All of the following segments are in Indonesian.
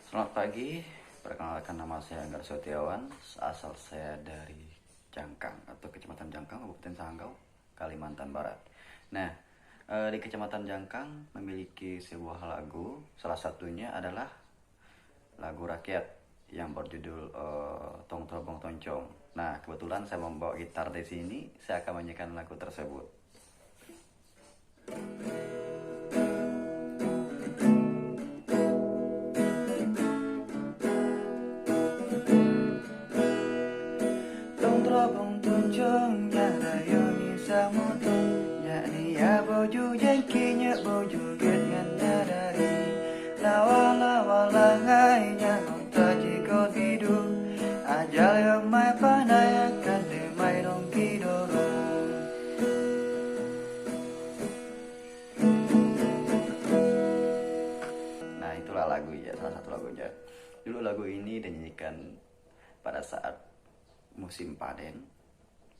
Selamat pagi, perkenalkan nama saya Anggar Setiawan, asal saya dari Jangkang atau Kecamatan Jangkang, Kabupaten Sanggau, Kalimantan Barat. Nah, di Kecamatan Jangkang memiliki sebuah lagu, salah satunya adalah lagu rakyat yang berjudul Tong Trobong Toncong. Nah, kebetulan saya membawa gitar di sini, saya akan menyanyikan lagu tersebut. Tong trobong tuncong yang dayo ni samutong nya dia boju jengkinya boju get ngana dari lawa lawa langai nya ngonta jigo tidu ajal yang mai panai akan demai dong kidoro. Nah, itulah lagunya, salah satu lagunya. Dulu lagu ini dinyanyikan pada saat musim panen.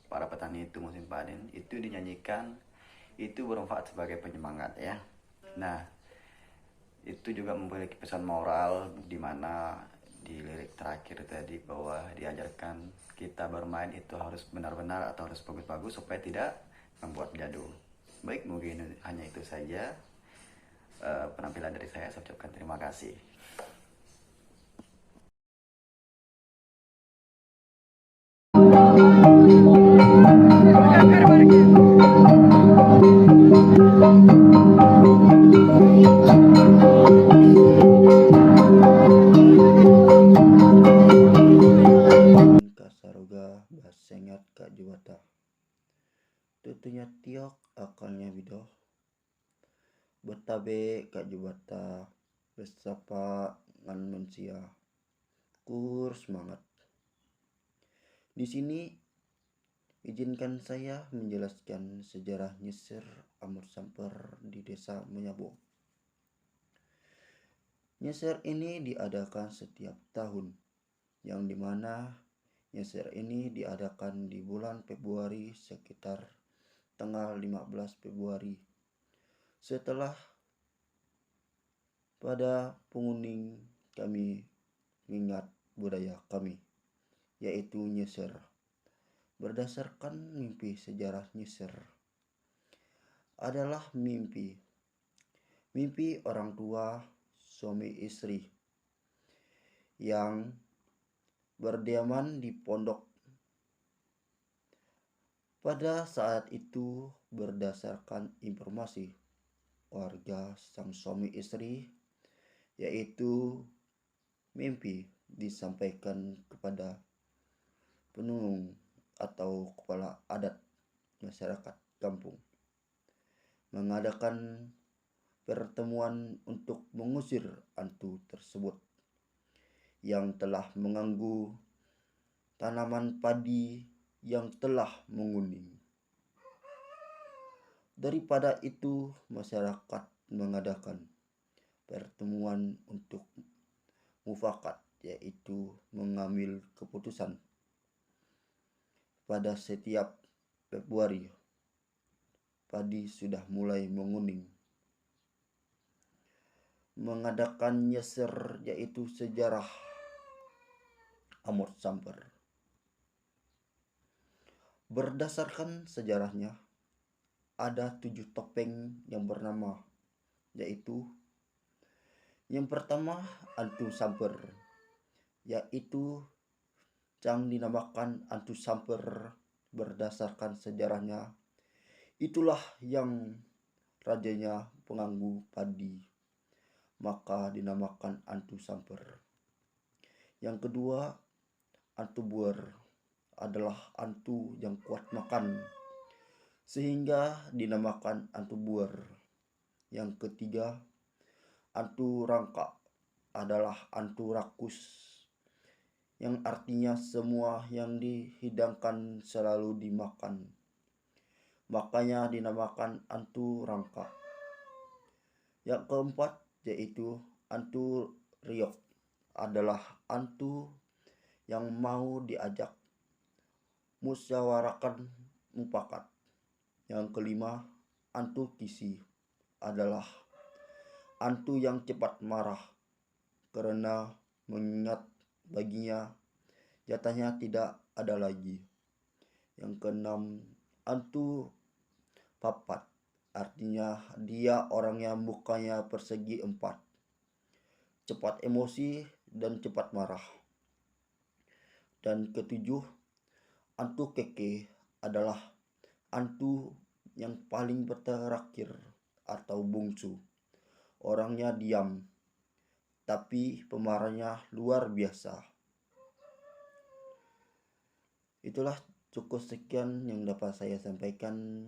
Para petani itu musim panen itu dinyanyikan, itu bermanfaat sebagai penyemangat ya. Nah, itu juga memiliki pesan moral di mana di lirik terakhir tadi bahwa diajarkan kita bermain itu harus benar-benar atau harus bagus-bagus supaya tidak membuat gaduh. Baik, mungkin hanya itu saja penampilan dari saya ucapkan terima kasih. Kasaroga basengat kak juwata tutunya tiok akalnya bidoh betabe kak juwata besapa ngan mensia kur semangat. Di sini izinkan saya menjelaskan sejarah Nyeser Amur Samper di desa Menyabo. Nyeser ini diadakan setiap tahun, yang dimana Nyeser ini diadakan di bulan Februari sekitar tanggal 15 Februari. Setelah pada penguning kami mengingat budaya kami, yaitu Nyeser. Berdasarkan mimpi sejarah Nyeser adalah mimpi orang tua suami istri yang berdiaman di pondok. Pada saat itu berdasarkan informasi warga sang suami istri, yaitu mimpi disampaikan kepada penunung atau kepala adat masyarakat kampung mengadakan pertemuan untuk mengusir hantu tersebut yang telah mengganggu tanaman padi yang telah menguning. Daripada itu, masyarakat mengadakan pertemuan untuk mufakat, yaitu mengambil keputusan pada setiap Februari padi sudah mulai menguning, mengadakan Nyeser, yaitu sejarah Amur Samper. Berdasarkan sejarahnya, ada 7 topeng yang bernama, yaitu yang pertama Antu Samper, yaitu yang dinamakan Antu Samper berdasarkan sejarahnya. Itulah yang rajanya pengganggu padi, maka dinamakan Antu Samper. Yang kedua, Antu Buer adalah antu yang kuat makan, sehingga dinamakan Antu Buer. Yang ketiga, Antu Rangka adalah antu rakus, yang artinya semua yang dihidangkan selalu dimakan, makanya dinamakan Antu Rangka. Yang keempat yaitu Antu Riok, adalah antu yang mau diajak musyawarakan mufakat. Yang kelima, Antu Kisi adalah antu yang cepat marah, karena mengingat baginya jatahnya tidak ada lagi. Yang keenam, antu papat, artinya dia orangnya mukanya persegi empat, cepat emosi dan cepat marah. Dan ketujuh, antu keke adalah antu yang paling terakhir atau bungsu. Orangnya diam, tapi pemarahnya luar biasa. Itulah cukup sekian yang dapat saya sampaikan.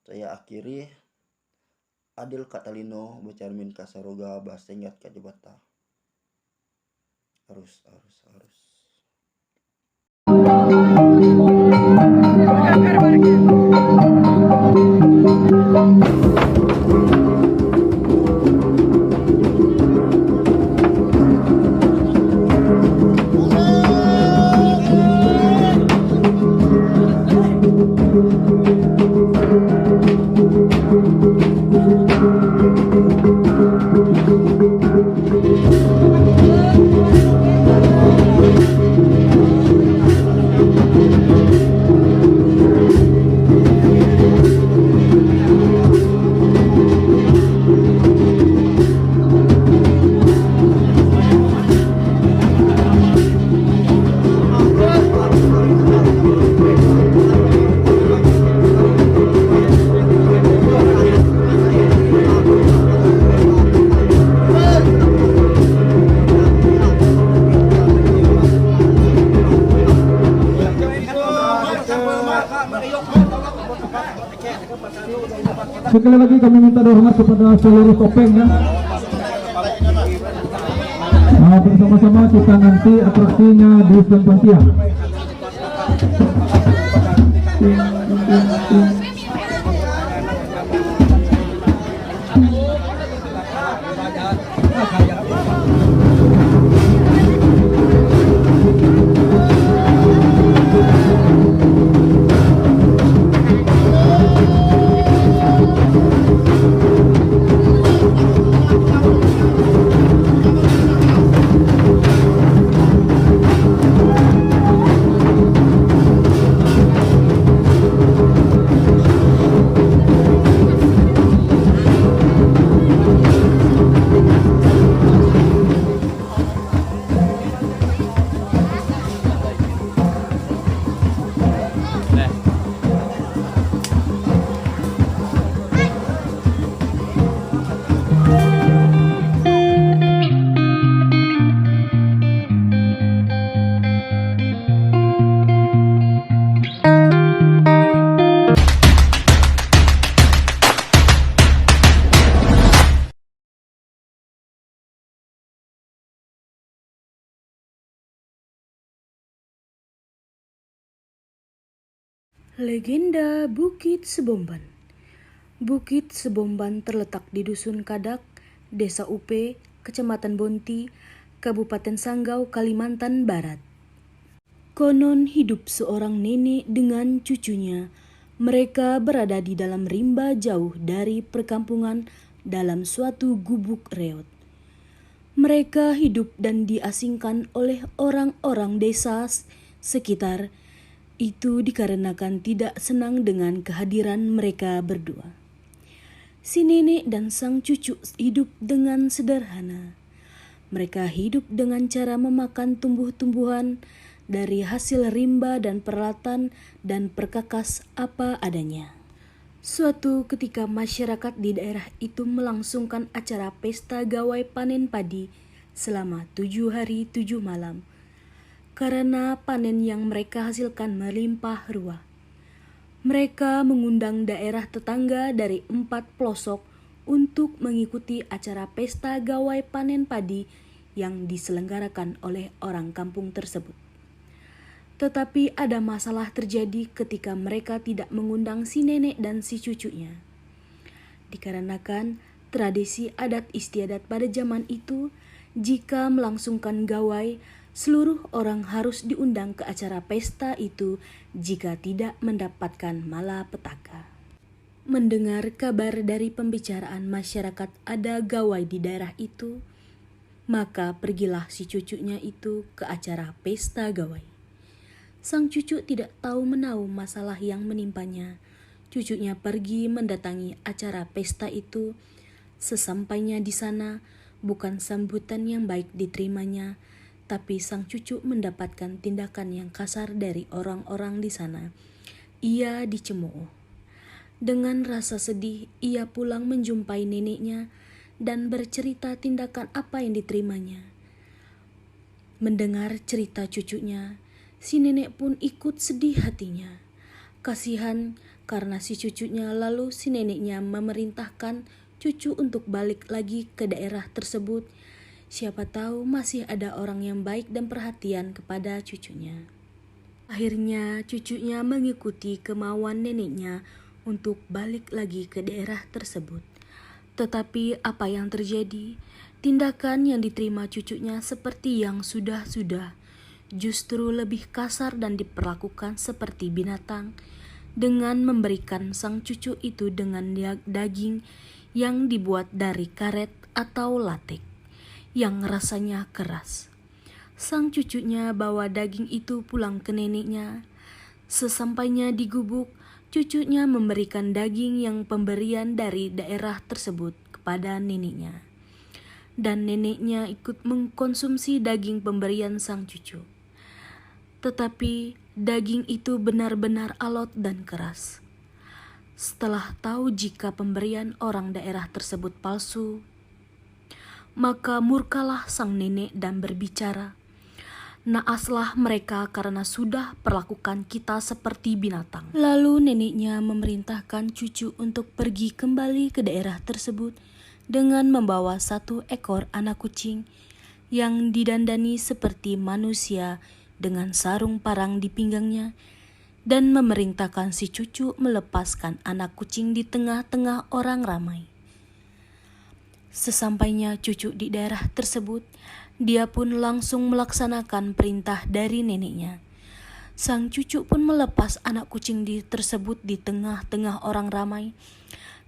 Saya akhiri. Adil Katalino Becarmin Kasaroga Bahasa Ingat Kajabata. Harus. Sekali lagi kami minta hormat kepada seluruh topeng ya. Bersama-sama kita nanti atraksinya di Senpantia. Legenda Bukit Sebomban. Bukit Sebomban terletak di Dusun Kadak, Desa Upe, Kecamatan Bonti, Kabupaten Sanggau, Kalimantan Barat. Konon hidup seorang nenek dengan cucunya. Mereka berada di dalam rimba jauh dari perkampungan dalam suatu gubuk reot. Mereka hidup dan diasingkan oleh orang-orang desa sekitar. Itu dikarenakan tidak senang dengan kehadiran mereka berdua. Si nenek dan sang cucu hidup dengan sederhana. Mereka hidup dengan cara memakan tumbuh-tumbuhan dari hasil rimba dan peralatan dan perkakas apa adanya. Suatu ketika masyarakat di daerah itu melangsungkan acara pesta gawai panen padi selama 7 hari 7 malam. Karena panen yang mereka hasilkan melimpah ruah. Mereka mengundang daerah tetangga dari 4 pelosok untuk mengikuti acara pesta gawai panen padi yang diselenggarakan oleh orang kampung tersebut. Tetapi ada masalah terjadi ketika mereka tidak mengundang si nenek dan si cucunya. Dikarenakan tradisi adat istiadat pada zaman itu, jika melangsungkan gawai, seluruh orang harus diundang ke acara pesta itu jika tidak mendapatkan malapetaka. Mendengar kabar dari pembicaraan masyarakat ada gawai di daerah itu, Maka pergilah si cucunya itu ke acara pesta gawai. Sang cucu tidak tahu menahu masalah yang menimpanya. Cucunya pergi mendatangi acara pesta itu. Sesampainya di sana, bukan sambutan yang baik diterimanya, tapi sang cucu mendapatkan tindakan yang kasar dari orang-orang di sana. Ia dicemooh. Dengan rasa sedih, ia pulang menjumpai neneknya dan bercerita tindakan apa yang diterimanya. Mendengar cerita cucunya, si nenek pun ikut sedih hatinya. Kasihan karena si cucunya, lalu si neneknya memerintahkan cucu untuk balik lagi ke daerah tersebut. Siapa tahu masih ada orang yang baik dan perhatian kepada cucunya. Akhirnya cucunya mengikuti kemauan neneknya untuk balik lagi ke daerah tersebut. Tetapi apa yang terjadi? Tindakan yang diterima cucunya seperti yang sudah-sudah, justru lebih kasar dan diperlakukan seperti binatang, dengan memberikan sang cucu itu dengan daging yang dibuat dari karet atau latek yang rasanya keras. Sang cucunya bawa daging itu pulang ke neneknya. Sesampainya di gubuk, cucunya memberikan daging yang pemberian dari daerah tersebut kepada neneknya. Dan neneknya ikut mengkonsumsi daging pemberian sang cucu. Tetapi daging itu benar-benar alot dan keras. Setelah tahu jika pemberian orang daerah tersebut palsu, maka murkalah sang nenek dan berbicara, "Naaslah mereka karena sudah perlakukan kita seperti binatang." Lalu neneknya memerintahkan cucu untuk pergi kembali ke daerah tersebut dengan membawa 1 ekor anak kucing yang didandani seperti manusia dengan sarung parang di pinggangnya, dan memerintahkan si cucu melepaskan anak kucing di tengah-tengah orang ramai. Sesampainya cucu di daerah tersebut, dia pun langsung melaksanakan perintah dari neneknya. Sang cucu pun melepas anak kucing tersebut di tengah-tengah orang ramai,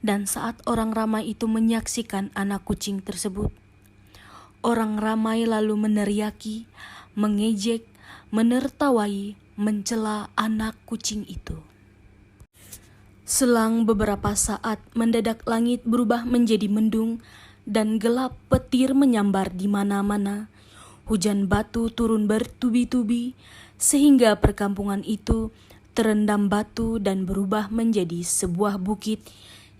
dan saat orang ramai itu menyaksikan anak kucing tersebut, orang ramai lalu meneriaki, mengejek, menertawai, mencela anak kucing itu. Selang beberapa saat, mendadak langit berubah menjadi mendung dan gelap, petir menyambar di mana-mana. Hujan batu turun bertubi-tubi sehingga perkampungan itu terendam batu dan berubah menjadi sebuah bukit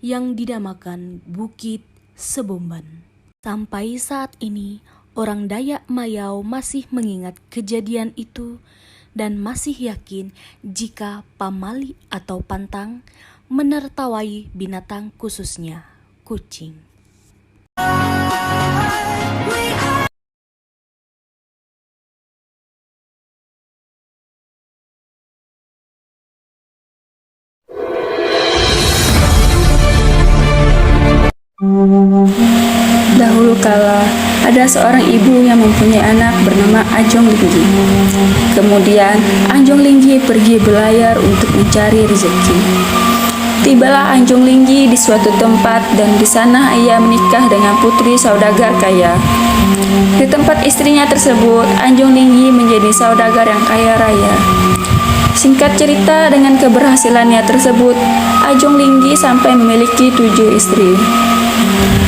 yang dinamakan Bukit Sebomban. Sampai saat ini, orang Dayak Mayau masih mengingat kejadian itu dan masih yakin jika pamali atau pantang menertawai binatang, khususnya kucing. Dahulu kala, ada seorang ibu yang mempunyai anak bernama Anjong Linggi. Kemudian, Anjong Linggi pergi berlayar untuk mencari rezeki. Tibalah Anjong Linggi di suatu tempat dan di sana ia menikah dengan putri saudagar kaya. Di tempat istrinya tersebut, Anjong Linggi menjadi saudagar yang kaya raya. Singkat cerita, dengan keberhasilannya tersebut, Anjong Linggi sampai memiliki 7 istri.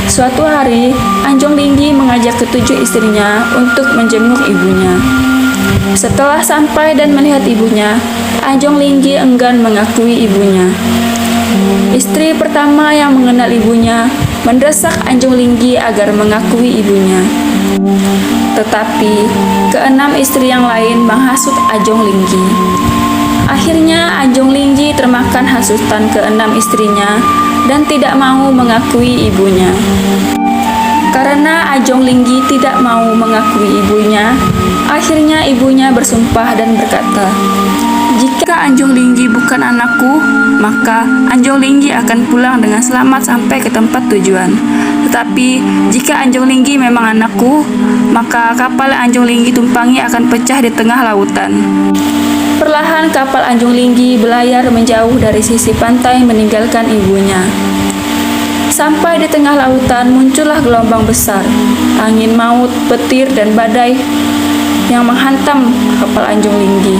Suatu hari, Anjong Linggi mengajak ke-7 istrinya untuk menjenguk ibunya. Setelah sampai dan melihat ibunya, Anjong Linggi enggan mengakui ibunya. Istri pertama yang mengenal ibunya mendesak Anjong Linggi agar mengakui ibunya. Tetapi, ke-6 istri yang lain menghasut Anjong Linggi. Akhirnya Anjong Linggi termakan hasutan ke-6 istrinya dan tidak mau mengakui ibunya. Karena Anjong Linggi tidak mau mengakui ibunya, akhirnya ibunya bersumpah dan berkata, "Jika Anjong Linggi bukan anakku, maka Anjong Linggi akan pulang dengan selamat sampai ke tempat tujuan. Tetapi jika Anjong Linggi memang anakku, maka kapal Anjong Linggi tumpangi akan pecah di tengah lautan." Perlahan kapal Anjong Linggi berlayar menjauh dari sisi pantai meninggalkan ibunya. Sampai di tengah lautan muncullah gelombang besar, angin maut, petir, dan badai yang menghantam kapal Anjung Linggi,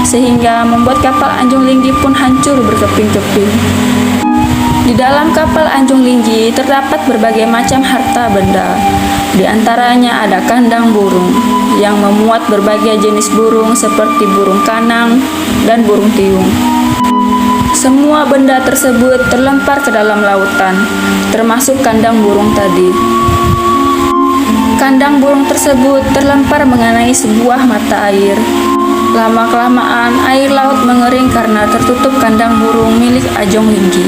sehingga membuat kapal Anjung Linggi pun hancur berkeping-keping. Di dalam kapal Anjung Linggi terdapat berbagai macam harta benda. Di antaranya ada kandang burung yang memuat berbagai jenis burung seperti burung kanang dan burung tiung. Semua benda tersebut terlempar ke dalam lautan, termasuk kandang burung tadi. Kandang burung tersebut terlempar mengenai sebuah mata air. Lama-kelamaan air laut mengering karena tertutup kandang burung milik Ajong Linggi.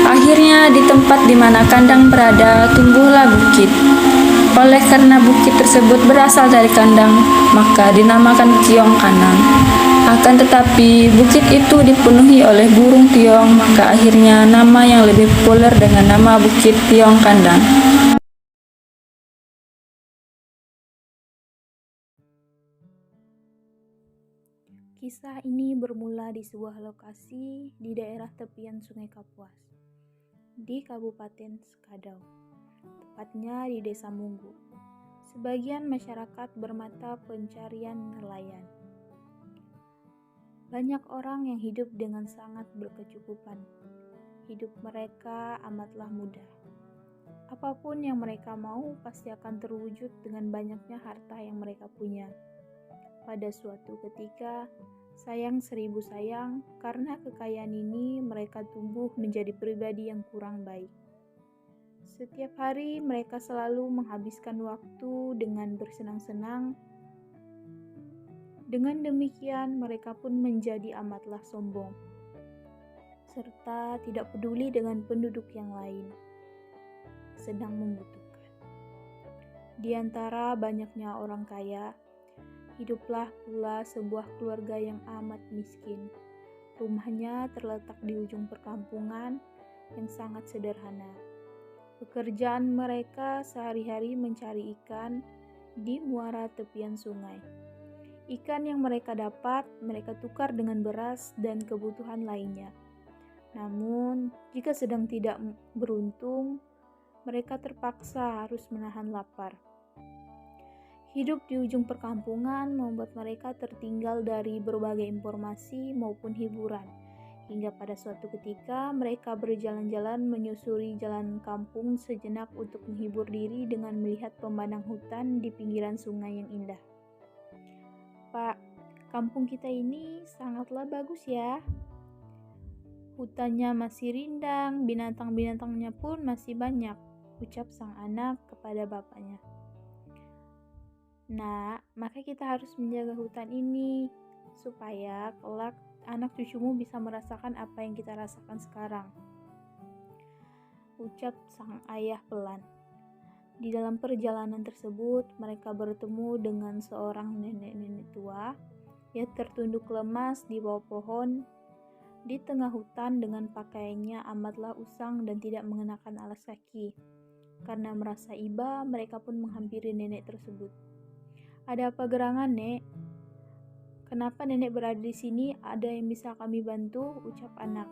Akhirnya di tempat di mana kandang berada tumbuhlah bukit. Oleh karena bukit tersebut berasal dari kandang, maka dinamakan Kiong Kanang. Akan tetapi bukit itu dipenuhi oleh burung tiong, maka akhirnya nama yang lebih populer dengan nama Bukit Tiong Kandang. Kisah ini bermula di sebuah lokasi di daerah tepian Sungai Kapuas, di Kabupaten Sekadau, tepatnya di Desa Munggu. Sebagian masyarakat bermata pencarian nelayan. Banyak orang yang hidup dengan sangat berkecukupan. Hidup mereka amatlah mudah. Apapun yang mereka mau pasti akan terwujud dengan banyaknya harta yang mereka punya. Pada suatu ketika, sayang seribu sayang, karena kekayaan ini mereka tumbuh menjadi pribadi yang kurang baik. Setiap hari mereka selalu menghabiskan waktu dengan bersenang-senang. Dengan demikian mereka pun menjadi amatlah sombong, serta tidak peduli dengan penduduk yang lain sedang membutuhkan. Di antara banyaknya orang kaya, hiduplah pula sebuah keluarga yang amat miskin. Rumahnya terletak di ujung perkampungan yang sangat sederhana. Pekerjaan mereka sehari-hari mencari ikan di muara tepian sungai. Ikan yang mereka dapat, mereka tukar dengan beras dan kebutuhan lainnya. Namun, jika sedang tidak beruntung, mereka terpaksa harus menahan lapar. Hidup di ujung perkampungan membuat mereka tertinggal dari berbagai informasi maupun hiburan. Hingga pada suatu ketika mereka berjalan-jalan menyusuri jalan kampung sejenak untuk menghibur diri dengan melihat pemandangan hutan di pinggiran sungai yang indah. "Pak, kampung kita ini sangatlah bagus ya. Hutannya masih rindang, binatang-binatangnya pun masih banyak," ucap sang anak kepada bapaknya. "Nak, maka kita harus menjaga hutan ini, supaya kelak anak cucumu bisa merasakan apa yang kita rasakan sekarang," ucap sang ayah pelan. Di dalam perjalanan tersebut, mereka bertemu dengan seorang nenek-nenek tua yang tertunduk lemas di bawah pohon di tengah hutan dengan pakaiannya amatlah usang dan tidak mengenakan alas kaki. Karena merasa iba, mereka pun menghampiri nenek tersebut. "Ada apa gerangan, Nek? Kenapa nenek berada di sini? Ada yang bisa kami bantu?" ucap anak.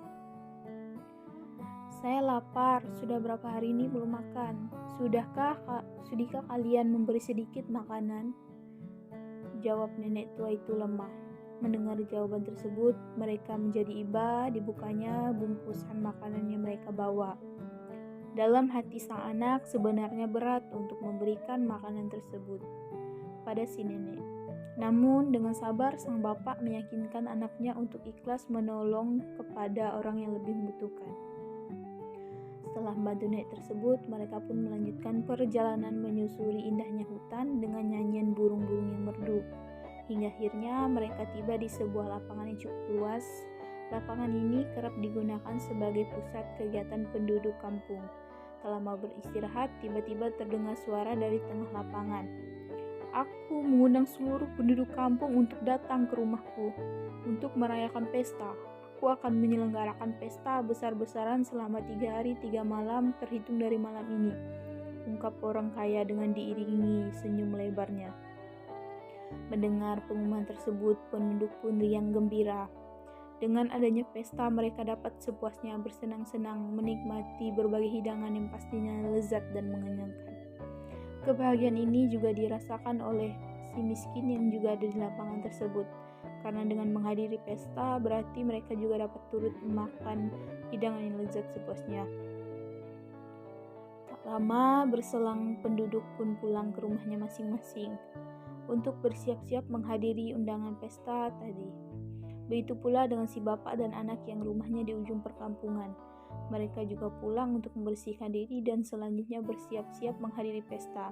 "Saya lapar, sudah berapa hari ini belum makan. Sudahkah kalian memberi sedikit makanan?" jawab nenek tua itu lemah. Mendengar jawaban tersebut, mereka menjadi iba dibukanya bungkusan makanan yang mereka bawa. Dalam hati sang anak sebenarnya berat untuk memberikan makanan tersebut pada si nenek. Namun dengan sabar sang bapak meyakinkan anaknya untuk ikhlas menolong kepada orang yang lebih membutuhkan. Setelah membantu nenek tersebut, mereka pun melanjutkan perjalanan menyusuri indahnya hutan dengan nyanyian burung-burung yang merdu. Hingga akhirnya mereka tiba di sebuah lapangan yang cukup luas. Lapangan ini kerap digunakan sebagai pusat kegiatan penduduk kampung. Tak lama beristirahat, tiba-tiba terdengar suara dari tengah lapangan. "Aku mengundang seluruh penduduk kampung untuk datang ke rumahku untuk merayakan pesta. Aku akan menyelenggarakan pesta besar-besaran selama 3 hari 3 malam terhitung dari malam ini," ungkap orang kaya dengan diiringi senyum lebarnya. Mendengar pengumuman tersebut, penduduk pun riang gembira. Dengan adanya pesta, mereka dapat sepuasnya bersenang-senang, menikmati berbagai hidangan yang pastinya lezat dan mengenyangkan. Kebahagiaan ini juga dirasakan oleh si miskin yang juga ada di lapangan tersebut, karena dengan menghadiri pesta berarti mereka juga dapat turut makan hidangan yang lezat sepuasnya. Tak lama berselang, penduduk pun pulang ke rumahnya masing-masing untuk bersiap-siap menghadiri undangan pesta tadi. Begitu pula dengan si bapak dan anak yang rumahnya di ujung perkampungan. Mereka juga pulang untuk membersihkan diri dan selanjutnya bersiap-siap menghadiri pesta.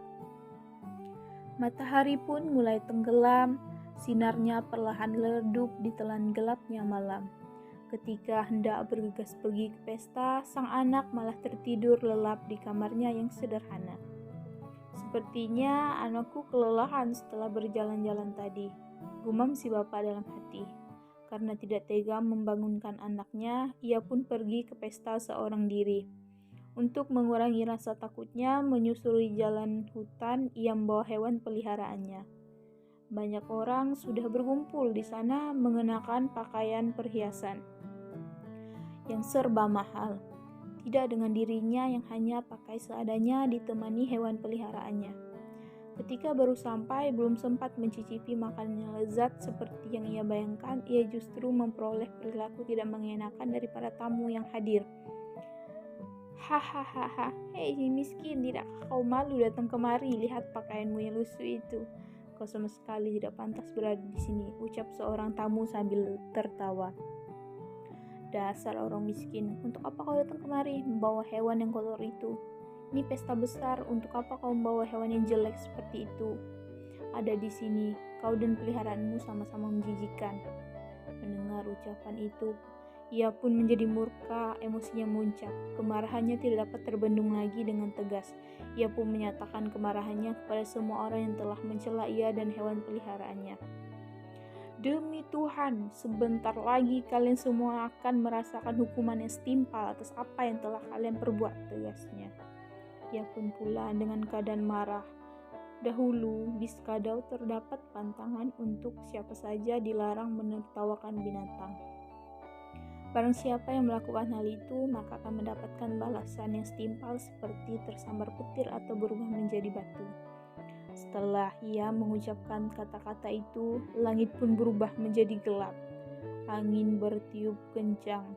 Matahari pun mulai tenggelam, sinarnya perlahan redup ditelan gelapnya malam. Ketika hendak bergegas pergi ke pesta, sang anak malah tertidur lelap di kamarnya yang sederhana. Sepertinya anakku kelelahan setelah berjalan-jalan tadi, gumam si bapak dalam hati. Karena tidak tega membangunkan anaknya, ia pun pergi ke pesta seorang diri. Untuk mengurangi rasa takutnya, menyusuri jalan hutan, ia membawa hewan peliharaannya. Banyak orang sudah berkumpul di sana mengenakan pakaian perhiasan yang serba mahal. Tidak dengan dirinya yang hanya pakai seadanya ditemani hewan peliharaannya. Ketika baru sampai, belum sempat mencicipi makanan yang lezat seperti yang ia bayangkan, ia justru memperoleh perilaku tidak mengenakan dari para tamu yang hadir. Hahaha, hei miskin, tidakkah kau malu datang kemari? Lihat pakaianmu yang lusuh itu. Kau sama sekali tidak pantas berada di sini, ucap seorang tamu sambil tertawa. Dasar orang miskin, untuk apa kau datang kemari membawa hewan yang kotor itu? Ini pesta besar, untuk apa kau membawa hewan yang jelek seperti itu? Ada di sini, kau dan peliharaanmu sama-sama menjijikan. Mendengar ucapan itu, ia pun menjadi murka, emosinya muncak. Kemarahannya tidak dapat terbendung lagi dengan tegas. Ia pun menyatakan kemarahannya kepada semua orang yang telah mencela ia dan hewan peliharaannya. Demi Tuhan, sebentar lagi kalian semua akan merasakan hukuman yang setimpal atas apa yang telah kalian perbuat, tegasnya. Ia pun pula dengan keadaan marah. Dahulu di Skadau terdapat pantangan untuk siapa saja dilarang menertawakan binatang. Barang siapa yang melakukan hal itu, maka akan mendapatkan balasan yang setimpal seperti tersambar petir atau berubah menjadi batu. Setelah ia mengucapkan kata-kata itu, langit pun berubah menjadi gelap. Angin bertiup kencang.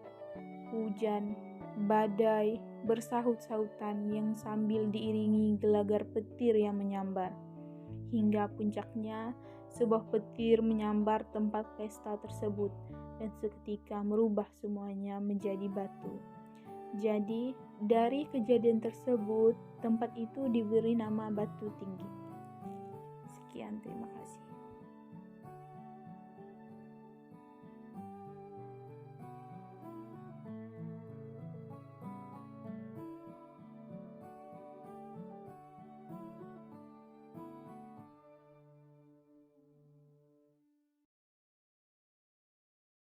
Hujan, badai, bersahut-sahutan yang sambil diiringi gelagar petir yang menyambar. Hingga puncaknya, sebuah petir menyambar tempat pesta tersebut dan seketika merubah semuanya menjadi batu. Jadi, dari kejadian tersebut, tempat itu diberi nama Batu Tinggi. Sekian, terima kasih.